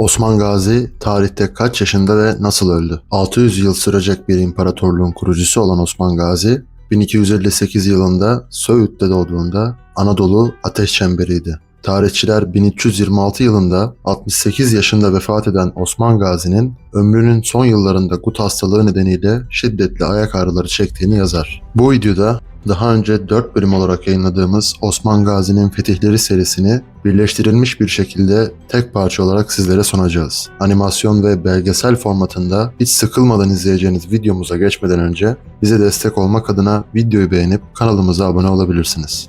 Osman Gazi tarihte kaç yaşında ve nasıl öldü? 600 yıl sürecek bir imparatorluğun kurucusu olan Osman Gazi, 1258 yılında Söğüt'te doğduğunda Anadolu ateş çemberiydi. Tarihçiler 1326 yılında 68 yaşında vefat eden Osman Gazi'nin ömrünün son yıllarında gut hastalığı nedeniyle şiddetli ayak ağrıları çektiğini yazar. Bu videoda daha önce 4 bölüm olarak yayınladığımız Osman Gazi'nin Fetihleri serisini birleştirilmiş bir şekilde tek parça olarak sizlere sunacağız. Animasyon ve belgesel formatında hiç sıkılmadan izleyeceğiniz videomuza geçmeden önce bize destek olmak adına videoyu beğenip kanalımıza abone olabilirsiniz.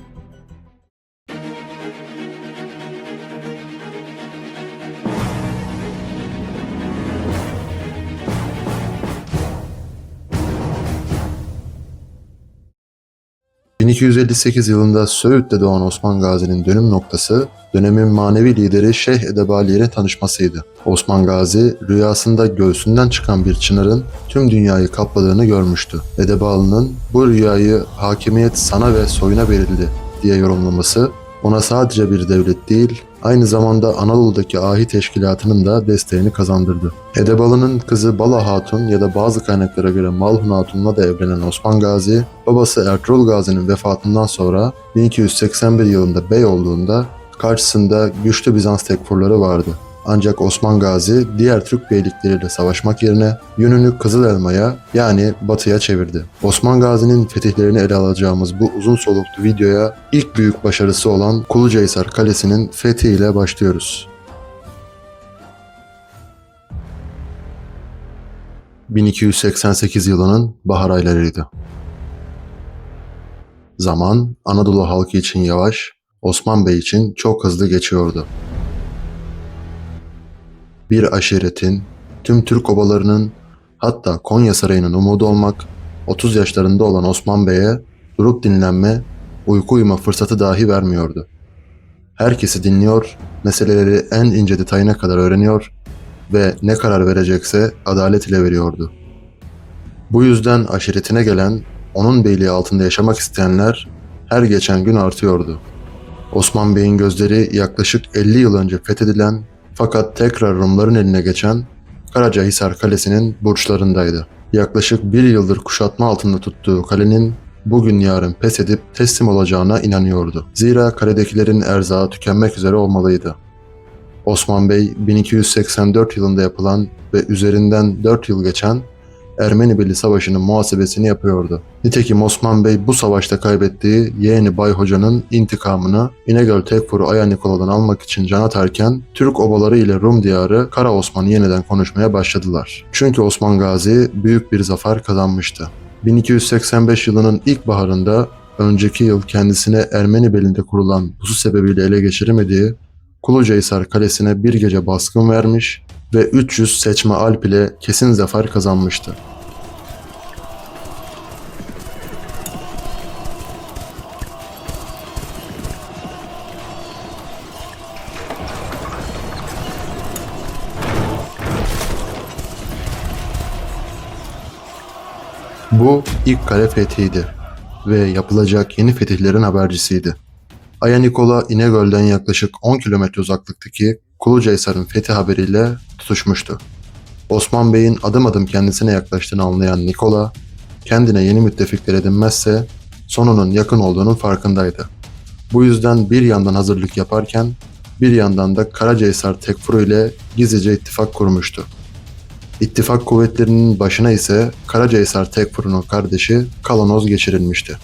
...1258 yılında Söğüt'te doğan Osman Gazi'nin dönüm noktası, dönemin manevi lideri Şeyh Edebali ile tanışmasıydı. Osman Gazi, rüyasında göğsünden çıkan bir çınarın tüm dünyayı kapladığını görmüştü. Edebalı'nın bu rüyayı "hakimiyet sana ve soyuna verildi" diye yorumlaması, ona sadece bir devlet değil, aynı zamanda Anadolu'daki ahi teşkilatının da desteğini kazandırdı. Edebalı'nın kızı Bala Hatun ya da bazı kaynaklara göre Malhun Hatun'la da evlenen Osman Gazi, babası Ertuğrul Gazi'nin vefatından sonra 1281 yılında bey olduğunda karşısında güçlü Bizans tekfurları vardı. Ancak Osman Gazi diğer Türk beylikleriyle savaşmak yerine yönünü Kızılelma'ya yani batıya çevirdi. Osman Gazi'nin fetihlerini ele alacağımız bu uzun soluklu videoya ilk büyük başarısı olan Kulucahisar Kalesi'nin fethi ile başlıyoruz. 1288 yılının bahar aylarıydı. Zaman Anadolu halkı için yavaş, Osman Bey için çok hızlı geçiyordu. Bir aşiretin, tüm Türk obalarının, hatta Konya Sarayı'nın umudu olmak, 30 yaşlarında olan Osman Bey'e durup dinlenme, uyku uyuma fırsatı dahi vermiyordu. Herkesi dinliyor, meseleleri en ince detayına kadar öğreniyor ve ne karar verecekse adalet ile veriyordu. Bu yüzden aşiretine gelen, onun beyliği altında yaşamak isteyenler her geçen gün artıyordu. Osman Bey'in gözleri yaklaşık 50 yıl önce fethedilen fakat tekrar Rumların eline geçen Karacahisar Kalesi'nin burçlarındaydı. Yaklaşık bir yıldır kuşatma altında tuttuğu kalenin bugün yarın pes edip teslim olacağına inanıyordu. Zira kaledekilerin erzağı tükenmek üzere olmalıydı. Osman Bey 1284 yılında yapılan ve üzerinden 4 yıl geçen Ermeni-Beli Savaşı'nın muhasebesini yapıyordu. Nitekim Osman Bey bu savaşta kaybettiği yeğeni Bay Hoca'nın intikamını İnegöl Tekfur'u Aya Nikola'dan almak için can atarken Türk obaları ile Rum diyarı Kara Osman'ı yeniden konuşmaya başladılar. Çünkü Osman Gazi büyük bir zafer kazanmıştı. 1285 yılının ilk baharında önceki yıl kendisine Ermeni belinde kurulan pusu sebebiyle ele geçiremediği Kulucahisar Kalesi'ne bir gece baskın vermiş ve 300 seçme alp ile kesin zafer kazanmıştı. Bu ilk kale fethiydi ve yapılacak yeni fetihlerin habercisiydi. Aya Nikola İnegöl'den yaklaşık 10 kilometre uzaklıktaki Kulucahisar'ın fethi haberiyle tutuşmuştu. Osman Bey'in adım adım kendisine yaklaştığını anlayan Nikola, kendine yeni müttefikler edinmezse sonunun yakın olduğunun farkındaydı. Bu yüzden bir yandan hazırlık yaparken bir yandan da Karacahisar Tekfuru ile gizlice ittifak kurmuştu. İttifak kuvvetlerinin başına ise Karacahisar Tekfuru'nun kardeşi Kalanoz geçirilmişti.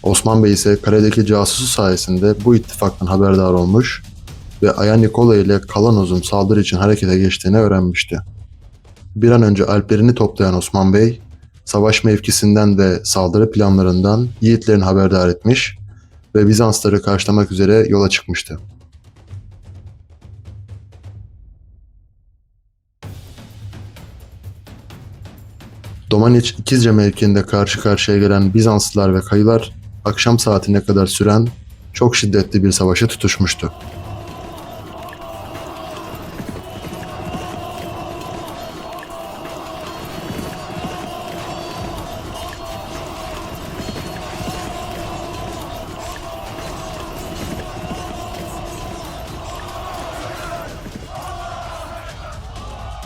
Osman Bey ise kaledeki casusu sayesinde bu ittifaktan haberdar olmuş ve Aya Nikola ile Kalanoz'un saldırı için harekete geçtiğini öğrenmişti. Bir an önce alplerini toplayan Osman Bey, savaş mevkisinden ve saldırı planlarından yiğitlerini haberdar etmiş ve Bizansları karşılamak üzere yola çıkmıştı. Domaniç İkizce mevkiinde karşı karşıya gelen Bizanslılar ve Kayılar, akşam saatine kadar süren çok şiddetli bir savaşa tutuşmuştu.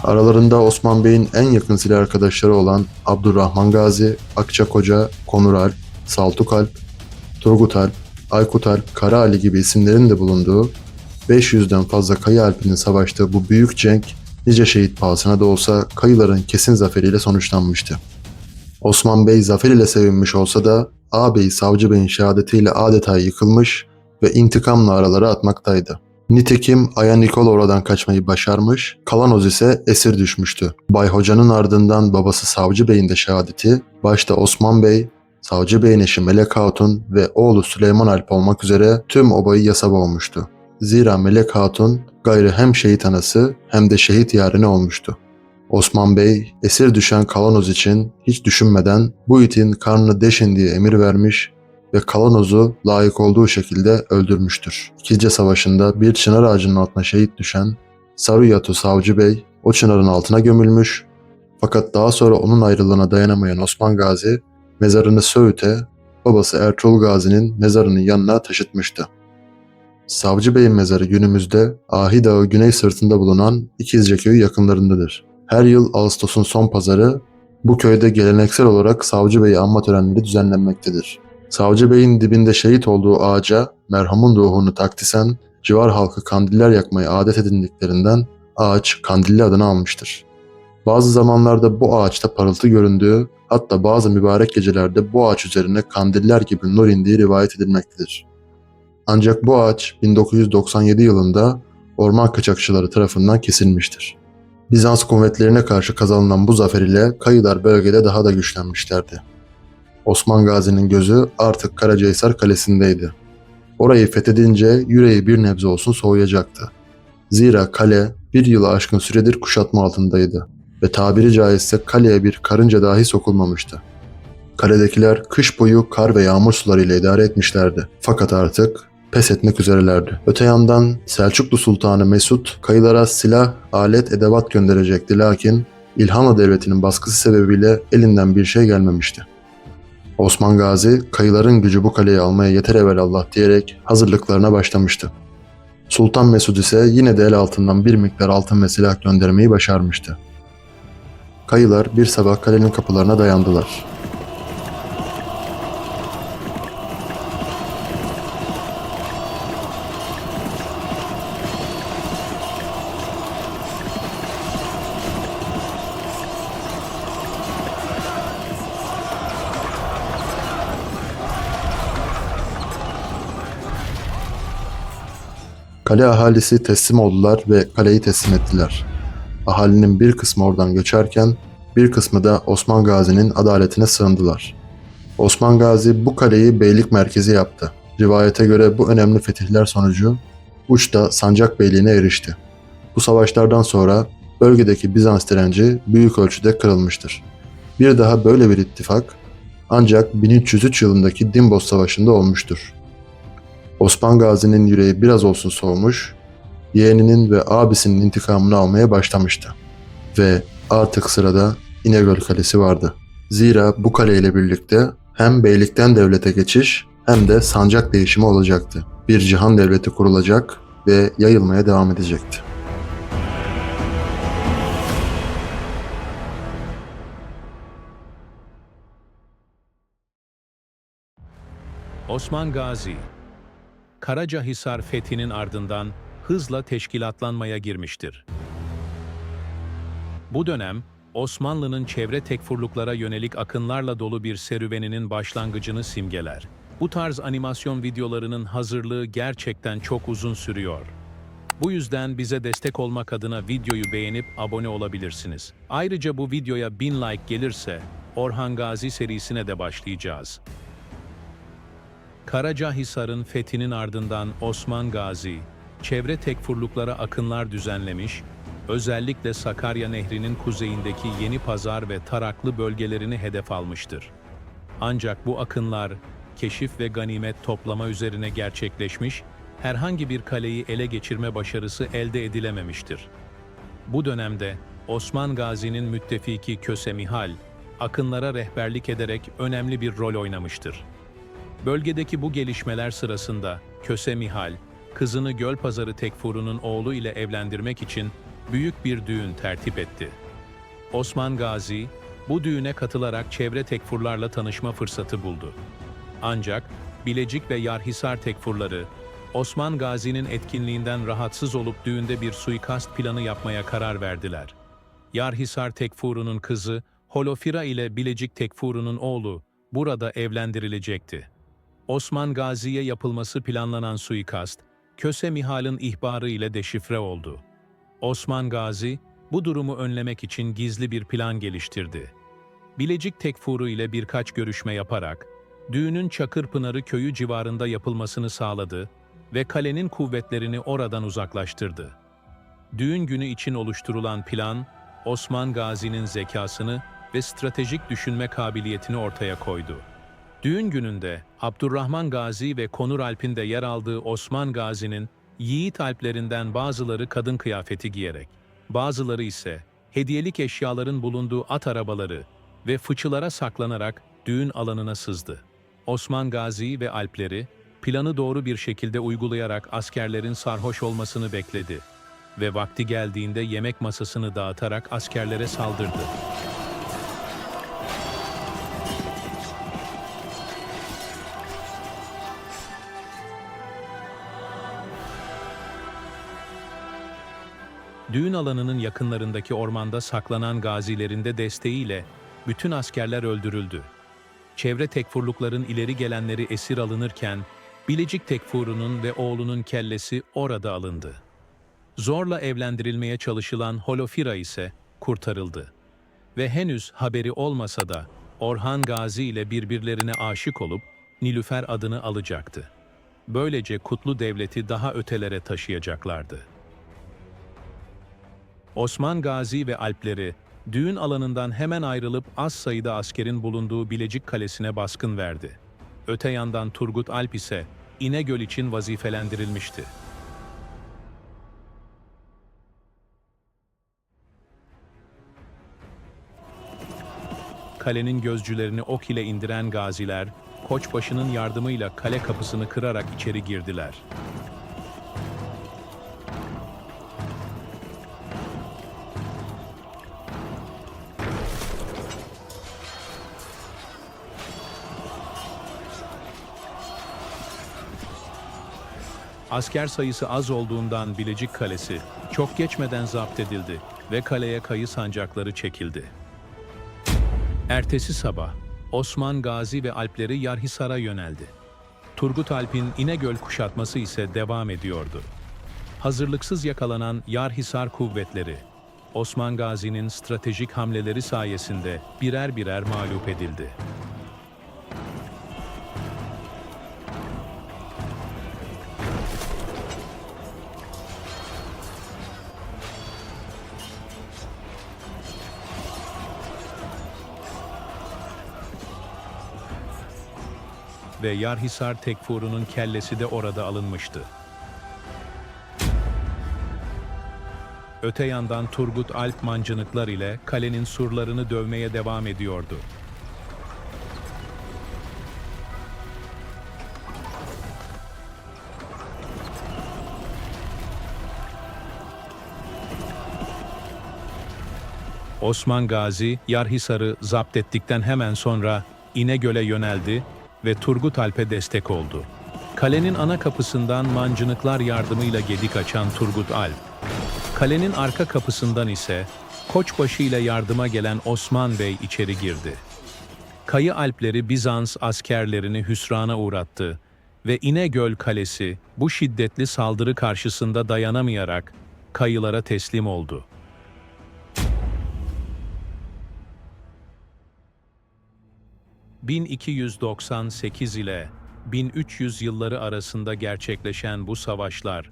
Aralarında Osman Bey'in en yakın silah arkadaşları olan Abdurrahman Gazi, Akçakoca, Konuralp, Saltukalp, Turgutalp, Aykut Kara Ali gibi isimlerin de bulunduğu 500'den fazla Kayı Alp'inin savaştığı bu büyük cenk nice şehit pahasına da olsa Kayıların kesin zaferiyle sonuçlanmıştı. Osman Bey zafer ile sevinmiş olsa da ağabeyi Savcı Bey'in şehadetiyle adeta yıkılmış ve intikamla aralara atmaktaydı. Nitekim Aya Nikol oradan kaçmayı başarmış, Kalanoz ise esir düşmüştü. Bay Hoca'nın ardından babası Savcı Bey'in de şehadeti, başta Osman Bey, Savcı Bey'in eşi Melek Hatun ve oğlu Süleyman Alp olmak üzere tüm obayı yasa boğmuştu. Zira Melek Hatun gayrı hem şehit anası hem de şehit yarını olmuştu. Osman Bey esir düşen Kalanoz için hiç düşünmeden bu itin karnını deşin diye emir vermiş ve Kalanoz'u layık olduğu şekilde öldürmüştür. İkinci Savaşı'nda bir çınar ağacının altına şehit düşen Sarıyatu Savcı Bey o çınarın altına gömülmüş, fakat daha sonra onun ayrılığına dayanamayan Osman Gazi mezarını Söğüt'e, babası Ertuğrul Gazi'nin mezarının yanına taşıtmıştı. Savcı Bey'in mezarı günümüzde Ahi Dağı güney sırtında bulunan İkizce Köyü yakınlarındadır. Her yıl Ağustos'un son pazarı bu köyde geleneksel olarak Savcı Bey'i anma törenleri düzenlenmektedir. Savcı Bey'in dibinde şehit olduğu ağaca merhumun ruhunu takdisen civar halkı kandiller yakmayı adet edindiklerinden ağaç Kandilli adını almıştır. Bazı zamanlarda bu ağaçta parıltı göründüğü, hatta bazı mübarek gecelerde bu ağaç üzerine kandiller gibi nur indiği rivayet edilmektedir. Ancak bu ağaç 1997 yılında orman kaçakçıları tarafından kesilmiştir. Bizans kuvvetlerine karşı kazanılan bu zafer ile Kayılar bölgede daha da güçlenmişlerdi. Osman Gazi'nin gözü artık Karacahisar Kalesi'ndeydi. Orayı fethedince yüreği bir nebze olsun soğuyacaktı. Zira kale bir yılı aşkın süredir kuşatma altındaydı ve tabiri caizse kaleye bir karınca dahi sokulmamıştı. Kaledekiler kış boyu kar ve yağmur sularıyla idare etmişlerdi. Fakat artık pes etmek üzerelerdi. Öte yandan Selçuklu Sultanı Mesut Kayılara silah, alet, edevat gönderecekti, lakin İlhanlı Devleti'nin baskısı sebebiyle elinden bir şey gelmemişti. Osman Gazi, Kayıların gücü bu kaleyi almaya yeter evelallah diyerek hazırlıklarına başlamıştı. Sultan Mesud ise yine de el altından bir miktar altın ve silah göndermeyi başarmıştı. Kayılar bir sabah kalenin kapılarına dayandılar. Kale ahalisi teslim oldular ve kaleyi teslim ettiler. Ahalinin bir kısmı oradan göçerken bir kısmı da Osman Gazi'nin adaletine sığındılar. Osman Gazi bu kaleyi beylik merkezi yaptı. Rivayete göre bu önemli fetihler sonucu Uç'ta Sancak Beyliğine erişti. Bu savaşlardan sonra bölgedeki Bizans direnci büyük ölçüde kırılmıştır. Bir daha böyle bir ittifak ancak 1303 yılındaki Dimbos Savaşı'nda olmuştur. Osman Gazi'nin yüreği biraz olsun soğumuş, yeğeninin ve abisinin intikamını almaya başlamıştı. Ve artık sırada İnegöl Kalesi vardı. Zira bu kaleyle birlikte hem beylikten devlete geçiş hem de sancak değişimi olacaktı. Bir cihan devleti kurulacak ve yayılmaya devam edecekti. Osman Gazi, Karacahisar fethinin ardından hızla teşkilatlanmaya girmiştir. Bu dönem, Osmanlı'nın çevre tekfurluklara yönelik akınlarla dolu bir serüveninin başlangıcını simgeler. Bu tarz animasyon videolarının hazırlığı gerçekten çok uzun sürüyor. Bu yüzden bize destek olmak adına videoyu beğenip abone olabilirsiniz. Ayrıca bu videoya 1000 like gelirse Orhan Gazi serisine de başlayacağız. Karacahisar'ın fethinin ardından Osman Gazi, çevre tekfurluklara akınlar düzenlemiş, özellikle Sakarya Nehri'nin kuzeyindeki Yenipazar ve Taraklı bölgelerini hedef almıştır. Ancak bu akınlar, keşif ve ganimet toplama üzerine gerçekleşmiş, herhangi bir kaleyi ele geçirme başarısı elde edilememiştir. Bu dönemde Osman Gazi'nin müttefiki Köse Mihal, akınlara rehberlik ederek önemli bir rol oynamıştır. Bölgedeki bu gelişmeler sırasında Köse Mihal, kızını Gölpazarı Tekfuru'nun oğlu ile evlendirmek için büyük bir düğün tertip etti. Osman Gazi, bu düğüne katılarak çevre tekfurlarla tanışma fırsatı buldu. Ancak Bilecik ve Yarhisar tekfurları, Osman Gazi'nin etkinliğinden rahatsız olup düğünde bir suikast planı yapmaya karar verdiler. Yarhisar tekfurunun kızı, Holofira ile Bilecik tekfurunun oğlu, burada evlendirilecekti. Osman Gazi'ye yapılması planlanan suikast, Köse Mihal'in ihbarı ile deşifre oldu. Osman Gazi, bu durumu önlemek için gizli bir plan geliştirdi. Bilecik tekfuru ile birkaç görüşme yaparak, düğünün Çakırpınarı köyü civarında yapılmasını sağladı ve kalenin kuvvetlerini oradan uzaklaştırdı. Düğün günü için oluşturulan plan, Osman Gazi'nin zekasını ve stratejik düşünme kabiliyetini ortaya koydu. Düğün gününde Abdurrahman Gazi ve Konur Alp'in de yer aldığı Osman Gazi'nin yiğit alplerinden bazıları kadın kıyafeti giyerek, bazıları ise hediyelik eşyaların bulunduğu at arabaları ve fıçılara saklanarak düğün alanına sızdı. Osman Gazi ve alpleri planı doğru bir şekilde uygulayarak askerlerin sarhoş olmasını bekledi ve vakti geldiğinde yemek masasını dağıtarak askerlere saldırdı. Düğün alanının yakınlarındaki ormanda saklanan gazilerin de desteğiyle bütün askerler öldürüldü. Çevre tekfurlukların ileri gelenleri esir alınırken, Bilecik tekfurunun ve oğlunun kellesi orada alındı. Zorla evlendirilmeye çalışılan Holofira ise kurtarıldı. Ve henüz haberi olmasa da Orhan Gazi ile birbirlerine aşık olup Nilüfer adını alacaktı. Böylece Kutlu Devleti daha ötelere taşıyacaklardı. Osman Gazi ve alpleri, düğün alanından hemen ayrılıp az sayıda askerin bulunduğu Bilecik Kalesi'ne baskın verdi. Öte yandan Turgut Alp ise İnegöl için vazifelendirilmişti. Kalenin gözcülerini ok ile indiren gaziler, Koçbaşı'nın yardımıyla kale kapısını kırarak içeri girdiler. Asker sayısı az olduğundan Bilecik Kalesi çok geçmeden zapt edildi ve kaleye kayı sancakları çekildi. Ertesi sabah Osman Gazi ve alpleri Yarhisar'a yöneldi. Turgut Alp'in İnegöl kuşatması ise devam ediyordu. Hazırlıksız yakalanan Yarhisar kuvvetleri, Osman Gazi'nin stratejik hamleleri sayesinde birer birer mağlup edildi. Ve Yarhisar tekfurunun kellesi de orada alınmıştı. Öte yandan Turgut Alp mancınıklar ile kalenin surlarını dövmeye devam ediyordu. Osman Gazi, Yarhisar'ı zapt ettikten hemen sonra İnegöl'e yöneldi ve Turgut Alp'e destek oldu. Kalenin ana kapısından mancınıklar yardımıyla gedik açan Turgut Alp, kalenin arka kapısından ise Koçbaşı ile yardıma gelen Osman Bey içeri girdi. Kayı Alpleri Bizans askerlerini hüsrana uğrattı ve İnegöl Kalesi bu şiddetli saldırı karşısında dayanamayarak Kayılara teslim oldu. ...1298 ile 1300 yılları arasında gerçekleşen bu savaşlar,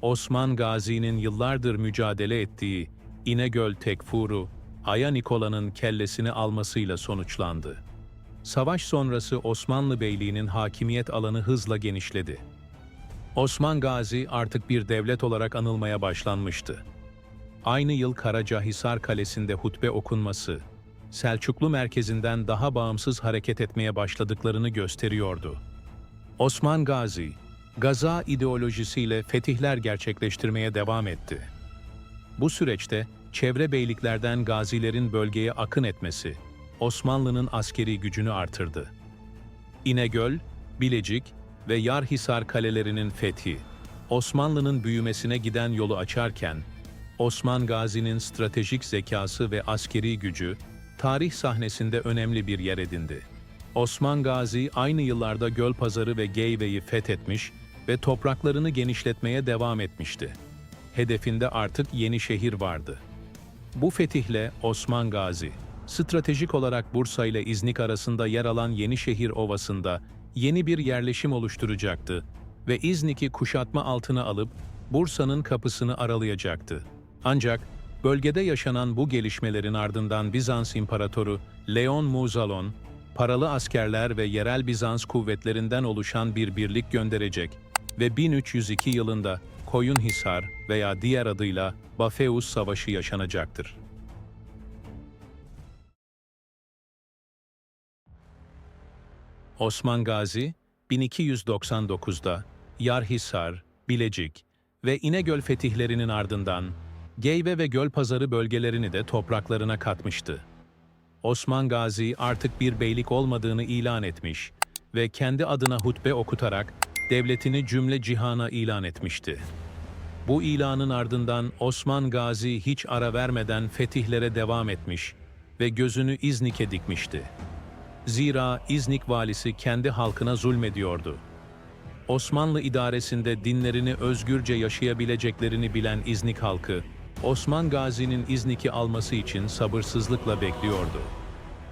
Osman Gazi'nin yıllardır mücadele ettiği İnegöl Tekfuru, Aya Nikola'nın kellesini almasıyla sonuçlandı. Savaş sonrası Osmanlı Beyliği'nin hakimiyet alanı hızla genişledi. Osman Gazi artık bir devlet olarak anılmaya başlanmıştı. Aynı yıl Karacahisar Kalesi'nde hutbe okunması, Selçuklu merkezinden daha bağımsız hareket etmeye başladıklarını gösteriyordu. Osman Gazi, gaza ideolojisiyle fetihler gerçekleştirmeye devam etti. Bu süreçte çevre beyliklerden gazilerin bölgeye akın etmesi, Osmanlı'nın askeri gücünü artırdı. İnegöl, Bilecik ve Yarhisar kalelerinin fethi, Osmanlı'nın büyümesine giden yolu açarken, Osman Gazi'nin stratejik zekası ve askeri gücü, tarih sahnesinde önemli bir yer edindi. Osman Gazi aynı yıllarda Gölpazarı ve Geyve'yi fethetmiş ve topraklarını genişletmeye devam etmişti. Hedefinde artık Yenişehir vardı. Bu fetihle Osman Gazi, stratejik olarak Bursa ile İznik arasında yer alan Yenişehir Ovası'nda yeni bir yerleşim oluşturacaktı ve İznik'i kuşatma altına alıp Bursa'nın kapısını aralayacaktı. Ancak bölgede yaşanan bu gelişmelerin ardından Bizans İmparatoru Leon Muzalon, paralı askerler ve yerel Bizans kuvvetlerinden oluşan bir birlik gönderecek ve 1302 yılında Koyunhisar veya diğer adıyla Bafeus Savaşı yaşanacaktır. Osman Gazi, 1299'da Yarhisar, Bilecik ve İnegöl fetihlerinin ardından Geyve ve Gölpazarı bölgelerini de topraklarına katmıştı. Osman Gazi artık bir beylik olmadığını ilan etmiş ve kendi adına hutbe okutarak devletini cümle cihana ilan etmişti. Bu ilanın ardından Osman Gazi hiç ara vermeden fetihlere devam etmiş ve gözünü İznik'e dikmişti. Zira İznik valisi kendi halkına zulmediyordu. Osmanlı idaresinde dinlerini özgürce yaşayabileceklerini bilen İznik halkı, Osman Gazi'nin İznik'i alması için sabırsızlıkla bekliyordu.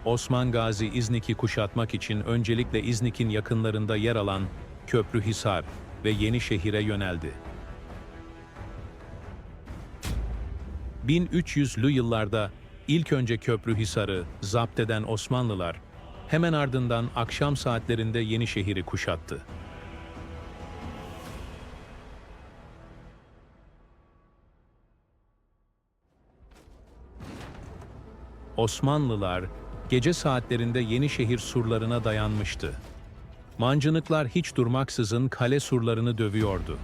Osman Gazi İznik'i kuşatmak için öncelikle İznik'in yakınlarında yer alan Köprühisar ve Yenişehir'e yöneldi. 1300'lü yıllarda ilk önce Köprühisar'ı zapt eden Osmanlılar, hemen ardından akşam saatlerinde Yenişehir'i kuşattı. Osmanlılar, gece saatlerinde Yenişehir surlarına dayanmıştı. Mancınıklar hiç durmaksızın kale surlarını dövüyordu.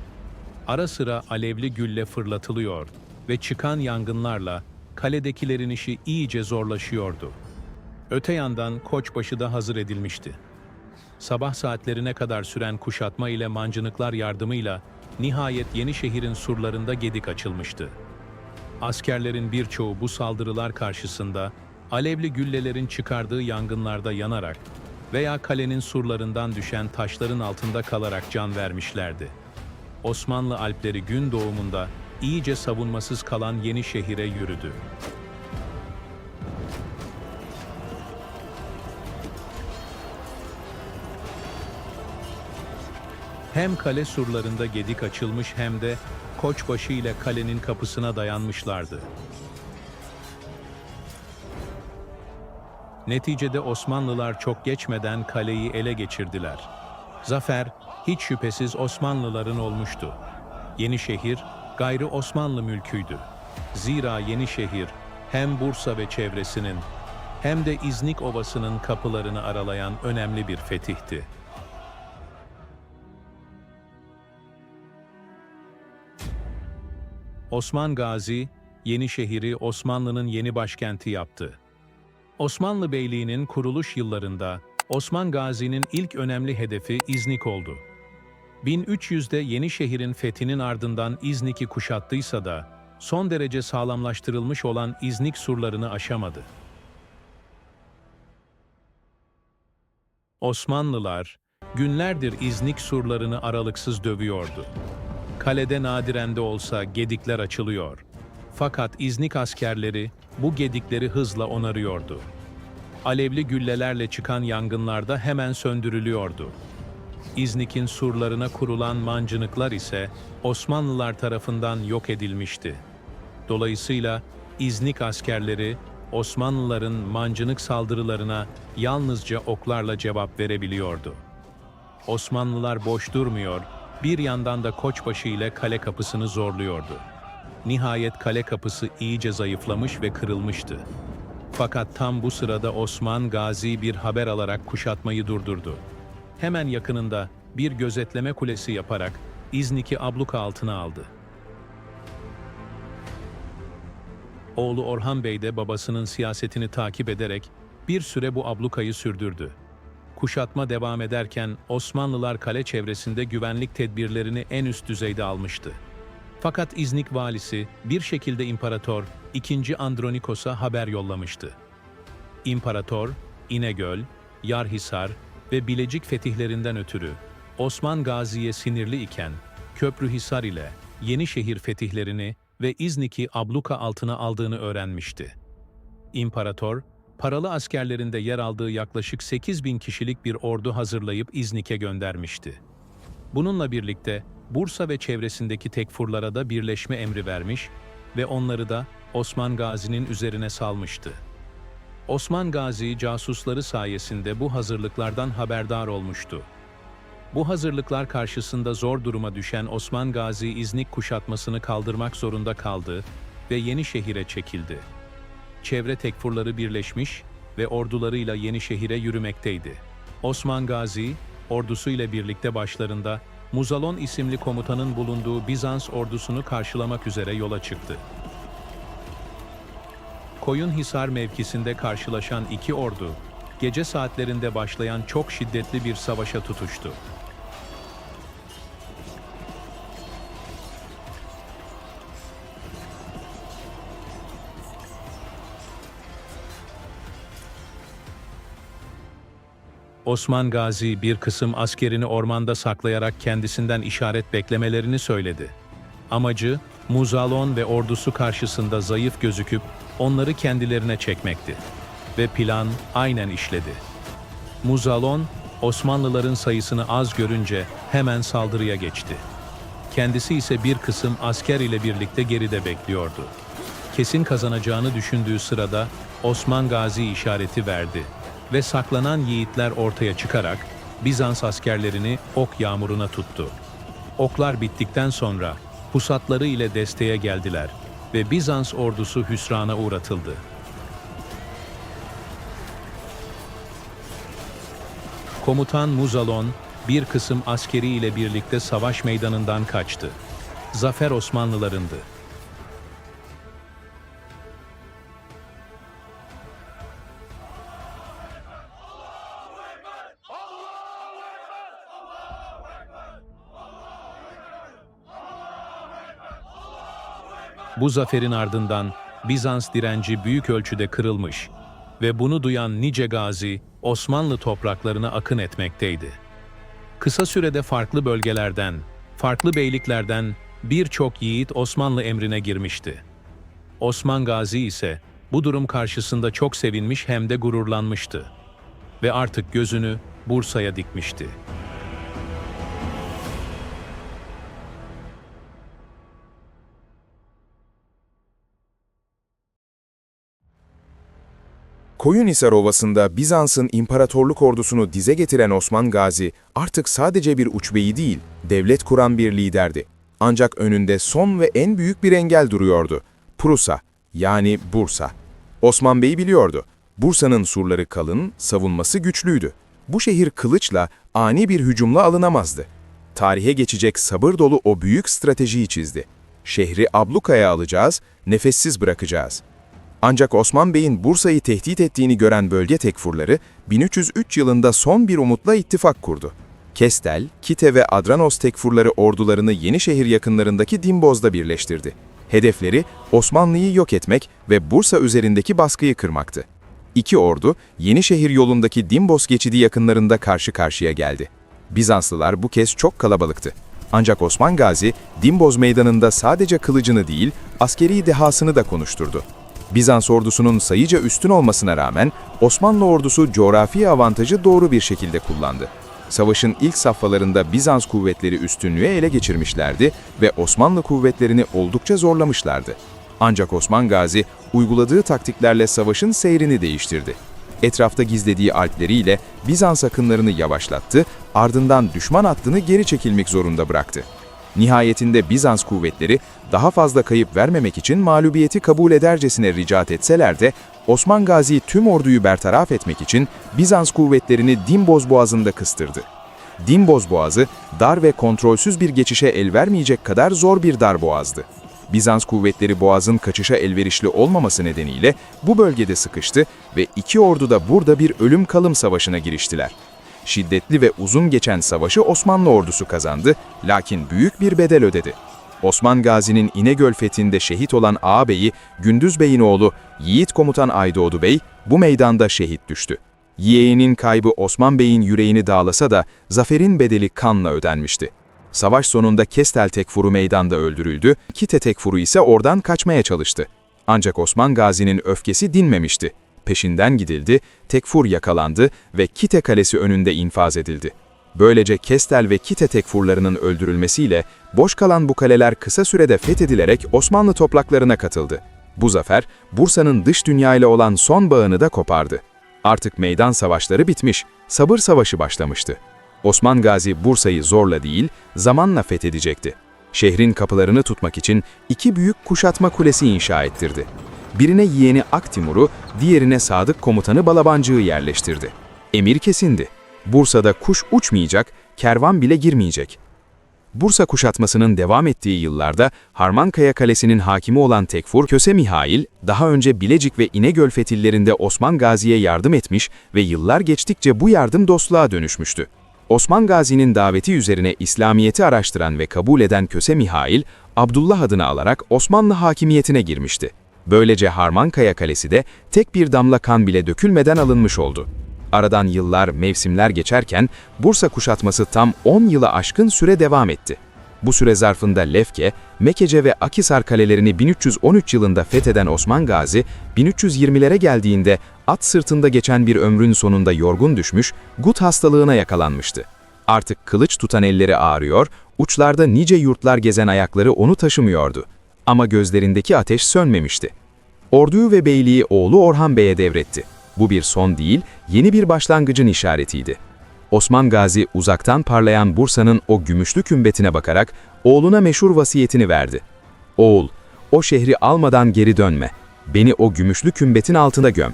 Ara sıra alevli gülle fırlatılıyor ve çıkan yangınlarla kaledekilerin işi iyice zorlaşıyordu. Öte yandan Koçbaşı da hazır edilmişti. Sabah saatlerine kadar süren kuşatma ile mancınıklar yardımıyla nihayet Yenişehir'in surlarında gedik açılmıştı. Askerlerin birçoğu bu saldırılar karşısında alevli güllelerin çıkardığı yangınlarda yanarak veya kalenin surlarından düşen taşların altında kalarak can vermişlerdi. Osmanlı Alpleri gün doğumunda iyice savunmasız kalan Yenişehir'e yürüdü. Hem kale surlarında gedik açılmış hem de Koçbaşı ile kalenin kapısına dayanmışlardı. Neticede Osmanlılar çok geçmeden kaleyi ele geçirdiler. Zafer hiç şüphesiz Osmanlıların olmuştu. Yenişehir gayrı Osmanlı mülküydü. Zira Yenişehir hem Bursa ve çevresinin hem de İznik Ovası'nın kapılarını aralayan önemli bir fetihti. Osman Gazi, Yenişehir'i Osmanlı'nın yeni başkenti yaptı. Osmanlı Beyliği'nin kuruluş yıllarında Osman Gazi'nin ilk önemli hedefi İznik oldu. 1300'de Yenişehir'in fethinin ardından İznik'i kuşattıysa da son derece sağlamlaştırılmış olan İznik surlarını aşamadı. Osmanlılar günlerdir İznik surlarını aralıksız dövüyordu. Kalede nadiren de olsa gedikler açılıyor. Fakat İznik askerleri bu gedikleri hızla onarıyordu. Alevli güllelerle çıkan yangınlarda hemen söndürülüyordu. İznik'in surlarına kurulan mancınıklar ise Osmanlılar tarafından yok edilmişti. Dolayısıyla İznik askerleri Osmanlıların mancınık saldırılarına yalnızca oklarla cevap verebiliyordu. Osmanlılar boş durmuyor, bir yandan da Koçbaşı ile kale kapısını zorluyordu. Nihayet kale kapısı iyice zayıflamış ve kırılmıştı. Fakat tam bu sırada Osman Gazi bir haber alarak kuşatmayı durdurdu. Hemen yakınında bir gözetleme kulesi yaparak İznik'i abluka altına aldı. oğlu Orhan Bey de babasının siyasetini takip ederek bir süre bu ablukayı sürdürdü. Kuşatma devam ederken Osmanlılar kale çevresinde güvenlik tedbirlerini en üst düzeyde almıştı. Fakat İznik valisi bir şekilde İmparator II. Andronikos'a haber yollamıştı. İmparator, İnegöl, Yarhisar ve Bilecik fetihlerinden ötürü Osman Gazi'ye sinirli iken Köprühisar ile Yenişehir fetihlerini ve İznik'i abluka altına aldığını öğrenmişti. İmparator, paralı askerlerinde yer aldığı yaklaşık 8.000 kişilik bir ordu hazırlayıp İznik'e göndermişti. Bununla birlikte Bursa ve çevresindeki tekfurlara da birleşme emri vermiş ve onları da Osman Gazi'nin üzerine salmıştı. Osman Gazi casusları sayesinde bu hazırlıklardan haberdar olmuştu. Bu hazırlıklar karşısında zor duruma düşen Osman Gazi İznik kuşatmasını kaldırmak zorunda kaldı ve Yenişehir'e çekildi. Çevre tekfurları birleşmiş ve ordularıyla Yenişehir'e yürümekteydi. Osman Gazi, ordusuyla birlikte başlarında Muzalon isimli komutanın bulunduğu Bizans ordusunu karşılamak üzere yola çıktı. Koyunhisar mevkisinde karşılaşan iki ordu, gece saatlerinde başlayan çok şiddetli bir savaşa tutuştu. Osman Gazi bir kısım askerini ormanda saklayarak kendisinden işaret beklemelerini söyledi. Amacı, Muzalon ve ordusu karşısında zayıf gözüküp onları kendilerine çekmekti. Ve plan aynen işledi. Muzalon, Osmanlıların sayısını az görünce hemen saldırıya geçti. Kendisi ise bir kısım asker ile birlikte geride bekliyordu. Kesin kazanacağını düşündüğü sırada Osman Gazi işareti verdi ve saklanan yiğitler ortaya çıkarak Bizans askerlerini ok yağmuruna tuttu. Oklar bittikten sonra pusatları ile desteğe geldiler ve Bizans ordusu hüsrana uğratıldı. Komutan Muzalon, bir kısım askeri ile birlikte savaş meydanından kaçtı. Zafer Osmanlılarındı. Bu zaferin ardından Bizans direnci büyük ölçüde kırılmış ve bunu duyan nice gazi Osmanlı topraklarına akın etmekteydi. Kısa sürede farklı bölgelerden, farklı beyliklerden birçok yiğit Osmanlı emrine girmişti. Osman Gazi ise bu durum karşısında çok sevinmiş hem de gururlanmıştı ve artık gözünü Bursa'ya dikmişti. Koyunhisar Ovası'nda Bizans'ın imparatorluk ordusunu dize getiren Osman Gazi artık sadece bir uçbeyi değil, devlet kuran bir liderdi. Ancak önünde son ve en büyük bir engel duruyordu. Prusa, yani Bursa. Osman Bey biliyordu. Bursa'nın surları kalın, savunması güçlüydü. Bu şehir kılıçla, ani bir hücumla alınamazdı. Tarihe geçecek sabır dolu o büyük stratejiyi çizdi. Şehri ablukaya alacağız, nefessiz bırakacağız. Ancak Osman Bey'in Bursa'yı tehdit ettiğini gören bölge tekfurları 1303 yılında son bir umutla ittifak kurdu. Kestel, Kite ve Adranos tekfurları ordularını Yenişehir yakınlarındaki Dimboz'da birleştirdi. Hedefleri Osmanlı'yı yok etmek ve Bursa üzerindeki baskıyı kırmaktı. İki ordu Yenişehir yolundaki Dimboz geçidi yakınlarında karşı karşıya geldi. Bizanslılar bu kez çok kalabalıktı. Ancak Osman Gazi, Dimboz meydanında sadece kılıcını değil, askeri dehasını da konuşturdu. Bizans ordusunun sayıca üstün olmasına rağmen Osmanlı ordusu coğrafi avantajı doğru bir şekilde kullandı. Savaşın ilk safhalarında Bizans kuvvetleri üstünlüğü ele geçirmişlerdi ve Osmanlı kuvvetlerini oldukça zorlamışlardı. Ancak Osman Gazi uyguladığı taktiklerle savaşın seyrini değiştirdi. Etrafta gizlediği alpleriyle Bizans akınlarını yavaşlattı, ardından düşman hattını geri çekilmek zorunda bıraktı. Nihayetinde Bizans kuvvetleri daha fazla kayıp vermemek için mağlubiyeti kabul edercesine ricat etseler de Osman Gazi tüm orduyu bertaraf etmek için Bizans kuvvetlerini Dimboz Boğazı'nda kıstırdı. Dimboz Boğazı dar ve kontrolsüz bir geçişe el vermeyecek kadar zor bir dar boğazdı. Bizans kuvvetleri Boğaz'ın kaçışa elverişli olmaması nedeniyle bu bölgede sıkıştı ve iki ordu da burada bir ölüm kalım savaşına giriştiler. Şiddetli ve uzun geçen savaşı Osmanlı ordusu kazandı, lakin büyük bir bedel ödedi. Osman Gazi'nin İnegöl fethinde şehit olan ağabeyi Gündüz Bey'in oğlu Yiğit Komutan Aydoğdu Bey bu meydanda şehit düştü. Yeğeninin kaybı Osman Bey'in yüreğini dağlasa da zaferin bedeli kanla ödenmişti. Savaş sonunda Kestel Tekfur'u meydanda öldürüldü, Kite Tekfur'u ise oradan kaçmaya çalıştı. Ancak Osman Gazi'nin öfkesi dinmemişti. Peşinden gidildi, Tekfur yakalandı ve Kite Kalesi önünde infaz edildi. Böylece Kestel ve Kite Tekfurlarının öldürülmesiyle boş kalan bu kaleler kısa sürede fethedilerek Osmanlı topraklarına katıldı. Bu zafer, Bursa'nın dış dünyayla olan son bağını da kopardı. Artık meydan savaşları bitmiş, sabır savaşı başlamıştı. Osman Gazi Bursa'yı zorla değil, zamanla fethedecekti. Şehrin kapılarını tutmak için iki büyük kuşatma kulesi inşa ettirdi. Birine yeğeni Aktimur'u, diğerine Sadık Komutanı Balabancık'ı yerleştirdi. Emir kesindi. Bursa'da kuş uçmayacak, kervan bile girmeyecek. Bursa kuşatmasının devam ettiği yıllarda Harmankaya Kalesi'nin hakimi olan Tekfur, Köse Mihail, daha önce Bilecik ve İnegöl fetihlerinde Osman Gazi'ye yardım etmiş ve yıllar geçtikçe bu yardım dostluğa dönüşmüştü. Osman Gazi'nin daveti üzerine İslamiyet'i araştıran ve kabul eden Köse Mihail, Abdullah adını alarak Osmanlı hakimiyetine girmişti. Böylece Harmankaya Kalesi de tek bir damla kan bile dökülmeden alınmış oldu. Aradan yıllar, mevsimler geçerken Bursa kuşatması tam 10 yıla aşkın süre devam etti. Bu süre zarfında Lefke, Mekece ve Akhisar kalelerini 1313 yılında fetheden Osman Gazi, 1320'lere geldiğinde at sırtında geçen bir ömrün sonunda yorgun düşmüş, gut hastalığına yakalanmıştı. Artık kılıç tutan elleri ağrıyor, uçlarda nice yurtlar gezen ayakları onu taşımıyordu. Ama gözlerindeki ateş sönmemişti. Orduyu ve beyliği oğlu Orhan Bey'e devretti. Bu bir son değil, yeni bir başlangıcın işaretiydi. Osman Gazi uzaktan parlayan Bursa'nın o gümüşlü kümbetine bakarak oğluna meşhur vasiyetini verdi. "Oğul, o şehri almadan geri dönme. Beni o gümüşlü kümbetin altında göm.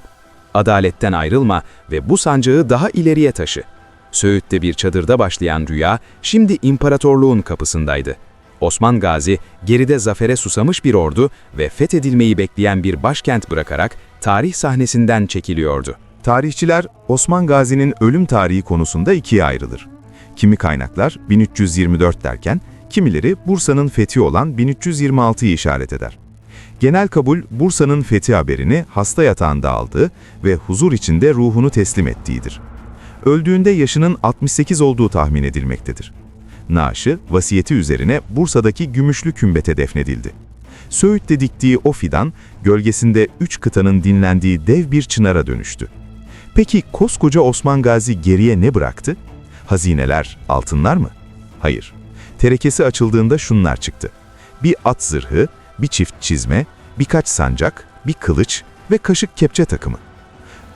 Adaletten ayrılma ve bu sancağı daha ileriye taşı." Söğüt'te bir çadırda başlayan rüya şimdi imparatorluğun kapısındaydı. Osman Gazi geride zafere susamış bir ordu ve fethedilmeyi bekleyen bir başkent bırakarak tarih sahnesinden çekiliyordu. Tarihçiler Osman Gazi'nin ölüm tarihi konusunda ikiye ayrılır. Kimi kaynaklar 1324 derken, kimileri Bursa'nın fethi olan 1326'yı işaret eder. Genel kabul Bursa'nın fethi haberini hasta yatağında aldığı ve huzur içinde ruhunu teslim ettiğidir. Öldüğünde yaşının 68 olduğu tahmin edilmektedir. Naaşı, vasiyeti üzerine Bursa'daki Gümüşlü Kümbet'e defnedildi. Söğüt'te diktiği o fidan, gölgesinde 3 kıtanın dinlendiği dev bir çınara dönüştü. Peki koskoca Osman Gazi geriye ne bıraktı? Hazineler, altınlar mı? Hayır. Terekesi açıldığında şunlar çıktı: bir at zırhı, bir çift çizme, birkaç sancak, bir kılıç ve kaşık kepçe takımı.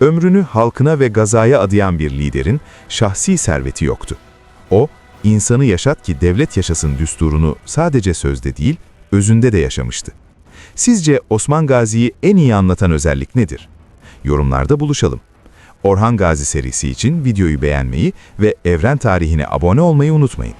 Ömrünü halkına ve gazaya adayan bir liderin şahsi serveti yoktu. O, insanı yaşat ki devlet yaşasın düsturunu sadece sözde değil, özünde de yaşamıştı. Sizce Osman Gazi'yi en iyi anlatan özellik nedir? Yorumlarda buluşalım. Orhan Gazi serisi için videoyu beğenmeyi ve Evren Tarihi'ne abone olmayı unutmayın.